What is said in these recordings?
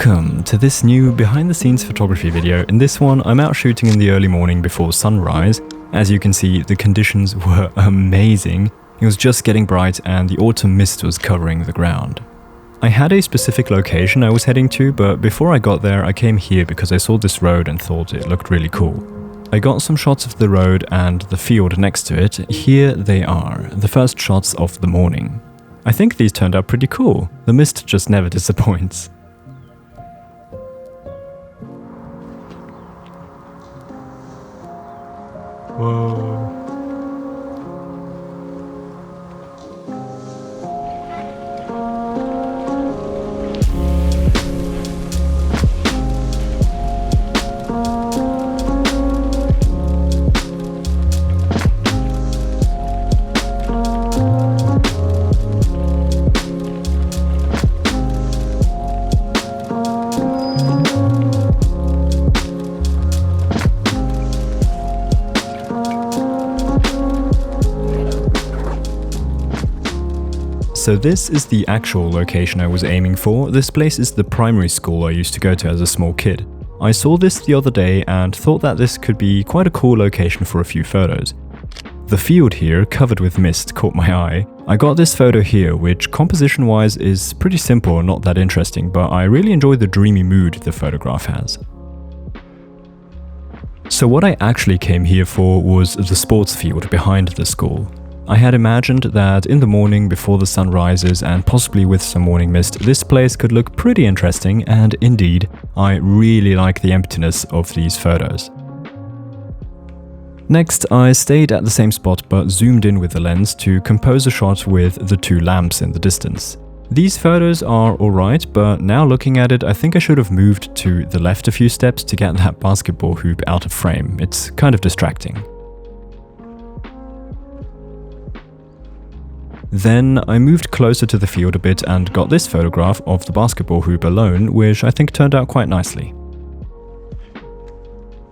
Welcome to this new behind the scenes photography video. In this one, I'm out shooting in the early morning before sunrise. As you can see, the conditions were amazing. It was just getting bright and the autumn mist was covering the ground. I had a specific location I was heading to, but before I got there, I came here because I saw this road and thought it looked really cool. I got some shots of the road and the field next to it. Here they are, the first shots of the morning. I think these turned out pretty cool. The mist just never disappoints. Whoa. So this is the actual location I was aiming for. This place is the primary school I used to go to as a small kid. I saw this the other day and thought that this could be quite a cool location for a few photos. The field here, covered with mist, caught my eye. I got this photo here, which composition-wise is pretty simple and not that interesting, but I really enjoy the dreamy mood the photograph has. So what I actually came here for was the sports field behind the school. I had imagined that in the morning before the sun rises and possibly with some morning mist, this place could look pretty interesting, and indeed, I really like the emptiness of these photos. Next, I stayed at the same spot but zoomed in with the lens to compose a shot with the two lamps in the distance. These photos are alright, but now looking at it, I think I should have moved to the left a few steps to get that basketball hoop out of frame. It's kind of distracting. Then I moved closer to the field a bit and got this photograph of the basketball hoop alone, which I think turned out quite nicely.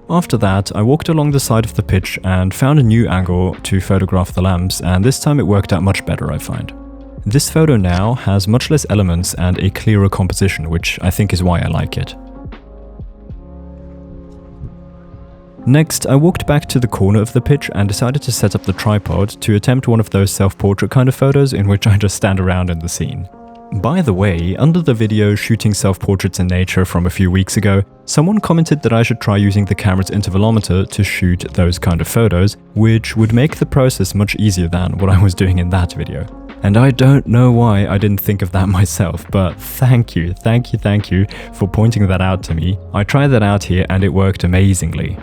After that, I walked along the side of the pitch and found a new angle to photograph the lamps, and this time it worked out much better, I find. This photo now has much less elements and a clearer composition, which I think is why I like it. Next, I walked back to the corner of the pitch and decided to set up the tripod to attempt one of those self-portrait kind of photos in which I just stand around in the scene. By the way, under the video shooting self-portraits in nature from a few weeks ago, someone commented that I should try using the camera's intervalometer to shoot those kind of photos, which would make the process much easier than what I was doing in that video. And I don't know why I didn't think of that myself, but thank you for pointing that out to me. I tried that out here and it worked amazingly.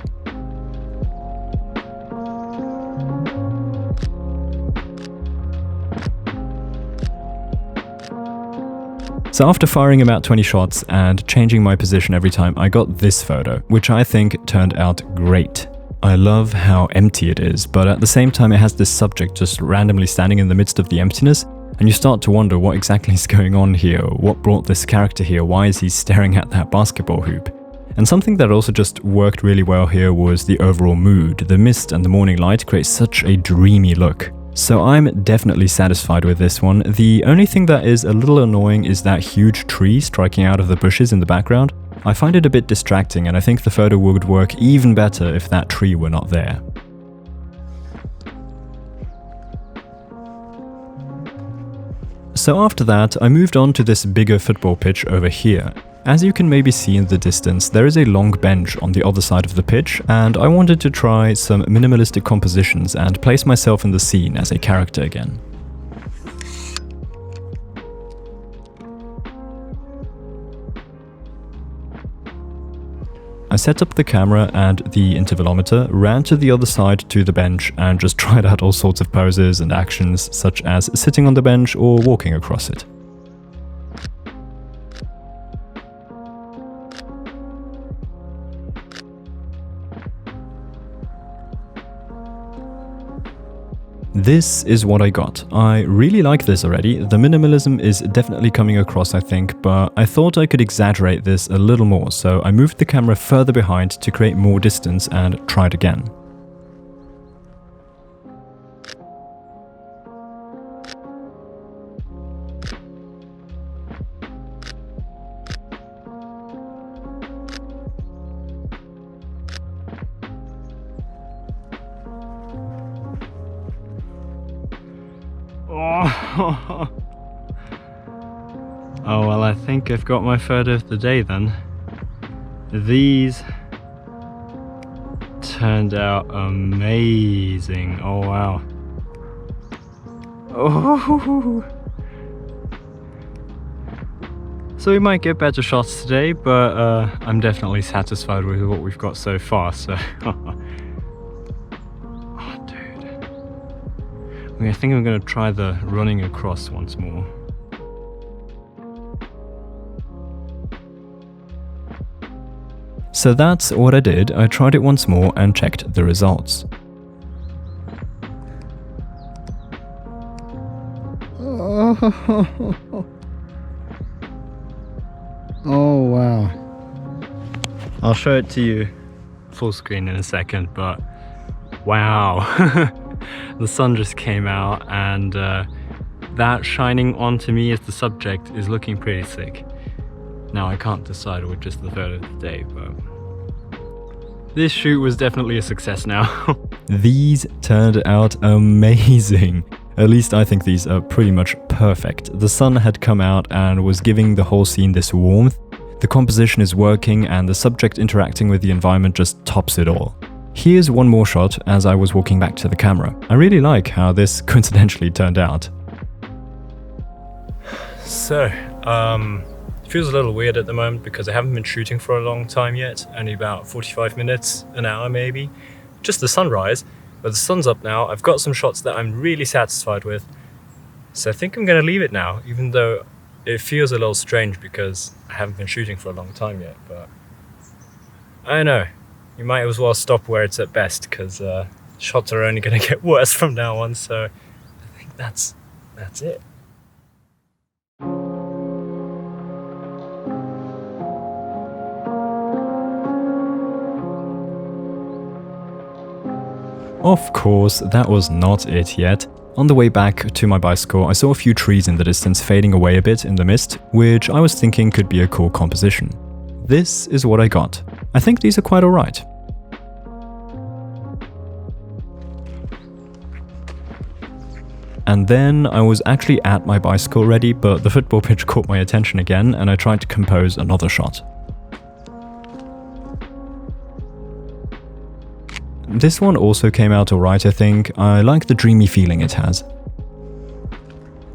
So after firing about 20 shots and changing my position every time, I got this photo, which I think turned out great. I love how empty it is, but at the same time it has this subject just randomly standing in the midst of the emptiness, and you start to wonder what exactly is going on here, what brought this character here, why is he staring at that basketball hoop? And something that also just worked really well here was the overall mood. The mist and the morning light create such a dreamy look. So I'm definitely satisfied with this one. The only thing that is a little annoying is that huge tree striking out of the bushes in the background. I find it a bit distracting, and I think the photo would work even better if that tree were not there. So after that, I moved on to this bigger football pitch over here. As you can maybe see in the distance, there is a long bench on the other side of the pitch, and I wanted to try some minimalistic compositions and place myself in the scene as a character again. I set up the camera and the intervalometer, ran to the other side to the bench and just tried out all sorts of poses and actions, such as sitting on the bench or walking across it. This is what I got. I really like this already. The minimalism is definitely coming across, I think, but I thought I could exaggerate this a little more, so I moved the camera further behind to create more distance and tried again. Oh. Oh well, I think I've got my photo of the day then. These turned out amazing. Oh wow. Oh. So we might get better shots today, but I'm definitely satisfied with what we've got so far, so... Oh dude. I think I'm gonna try the running across once more. So that's what I did. I tried it once more and checked the results. Oh wow. I'll show it to you full screen in a second, but wow. The sun just came out and that shining onto me as the subject is looking pretty sick. Now I can't decide which is the photo of the day, but this shoot was definitely a success now. These turned out amazing. At least I think these are pretty much perfect. The sun had come out and was giving the whole scene this warmth. The composition is working and the subject interacting with the environment just tops it all. Here's one more shot as I was walking back to the camera. I really like how this coincidentally turned out. So, it feels a little weird at the moment because I haven't been shooting for a long time yet, only about 45 minutes, an hour maybe. Just the sunrise, but the sun's up now. I've got some shots that I'm really satisfied with. So I think I'm gonna leave it now, even though it feels a little strange because I haven't been shooting for a long time yet, but I don't know. You might as well stop where it's at best because shots are only gonna get worse from now on, so I think that's it. Of course, that was not it yet. On the way back to my bicycle, I saw a few trees in the distance fading away a bit in the mist, which I was thinking could be a cool composition. This is what I got. I think these are quite alright. And then I was actually at my bicycle already, but the football pitch caught my attention again and I tried to compose another shot. This one also came out alright, I think. I like the dreamy feeling it has.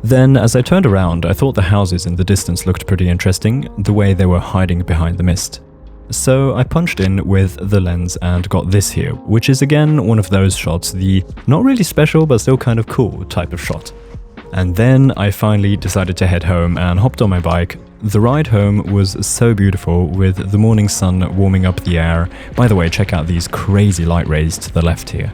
Then, as I turned around, I thought the houses in the distance looked pretty interesting, the way they were hiding behind the mist. So I punched in with the lens and got this here, which is again one of those shots, the not really special but still kind of cool type of shot. And then I finally decided to head home and hopped on my bike. The ride home was so beautiful with the morning sun warming up the air. By the way, check out these crazy light rays to the left here.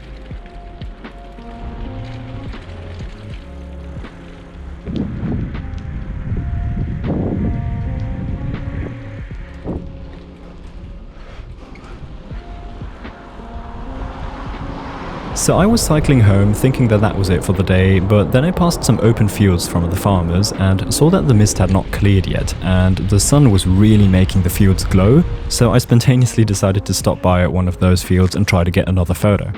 So I was cycling home thinking that was it for the day, but then I passed some open fields from the farmers and saw that the mist had not cleared yet and the sun was really making the fields glow, so I spontaneously decided to stop by at one of those fields and try to get another photo.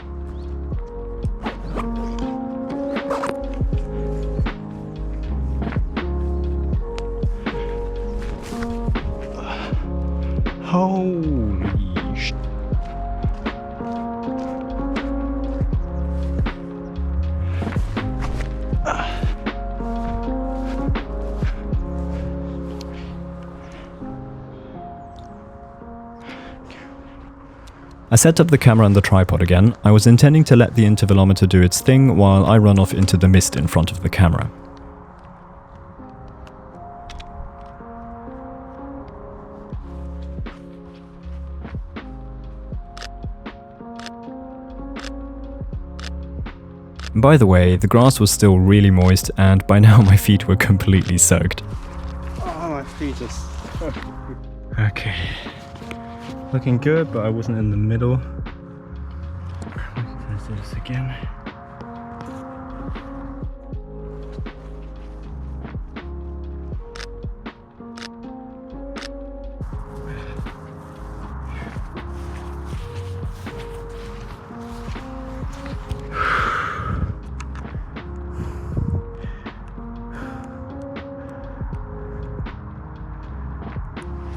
Holy sh... I set up the camera on the tripod again. I was intending to let the intervalometer do its thing while I run off into the mist in front of the camera. By the way, the grass was still really moist and by now my feet were completely soaked. Oh, my feet are so... Okay. Looking good, but I wasn't in the middle. Let's do this again.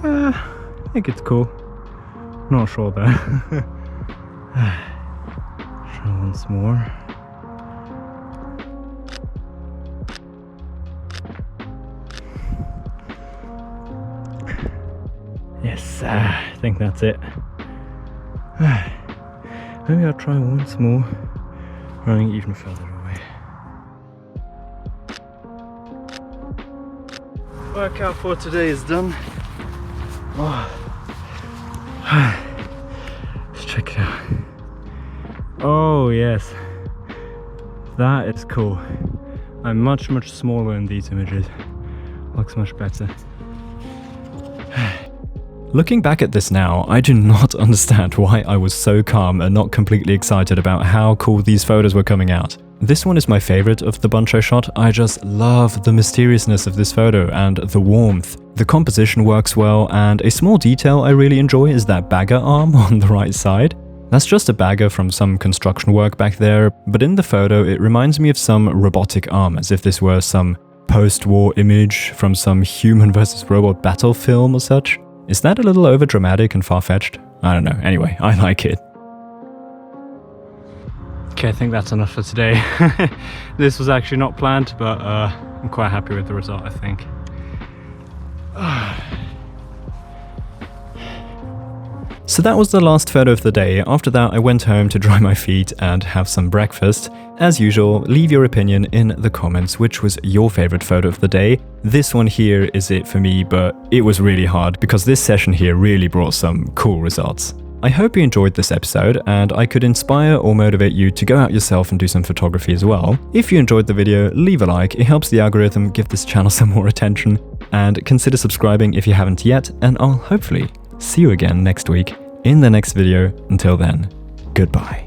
I think it's cool. Not sure though. Try once more. Yes, I think that's it. Maybe I'll try once more, running even further away. Workout for today is done. Oh. Let's check it out. Oh yes, that is cool. I'm much smaller in these images. Looks much better. Looking back at this now, I do not understand why I was so calm and not completely excited about how cool these photos were coming out. This one is my favorite of the bunch I shot. I just love the mysteriousness of this photo and the warmth. The composition works well, and a small detail I really enjoy is that bagger arm on the right side. That's just a bagger from some construction work back there, but in the photo it reminds me of some robotic arm, as if this were some post-war image from some human versus robot battle film or such. Is that a little overdramatic and far-fetched? I don't know. Anyway, I like it. Okay, I think that's enough for today. This was actually not planned, but I'm quite happy with the result, I think. So that was the last photo of the day. After that, I went home to dry my feet and have some breakfast. As usual, leave your opinion in the comments which was your favorite photo of the day. This one here is it for me, but it was really hard because this session here really brought some cool results. I hope you enjoyed this episode and I could inspire or motivate you to go out yourself and do some photography as well. If you enjoyed the video, leave a like, it helps the algorithm give this channel some more attention, and consider subscribing if you haven't yet, and I'll hopefully see you again next week in the next video. Until then, goodbye.